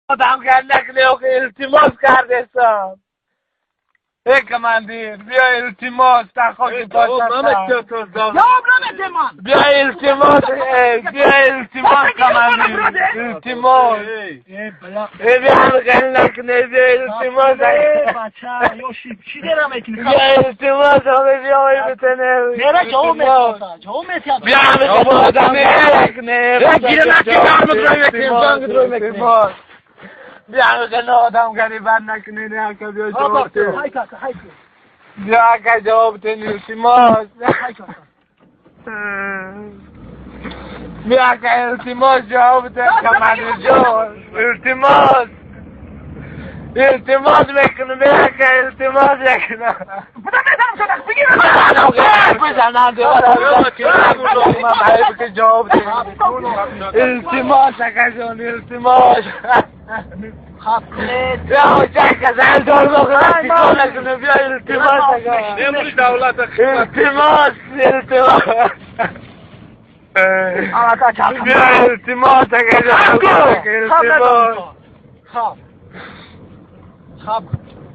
آدم گردک لیو که التماس کرده سام ای کماندیر بیا التماس در خاک پاشتم بیا التماس کماندیر التماس ای بیا گردک لیو بیا التماس چی دارم میکنی؟ بیا التماس بیا بتنه نره جاو میتونم بیا آدم گردک لیو گیره نکنی بیا که آدم گریبت نکنی نه که بیا جواب های کاکا های بیا که جواب تنی التماس بیا که التماس جواب تنی کماندیر جان التماس میکنم بیا که التماس میکنم بزنم که جواب تنی التماس که جان التماس بیا چک زن دار بخورم تیکان نکنه بیا التماس نمونی دولت التماس بیا التماس خواب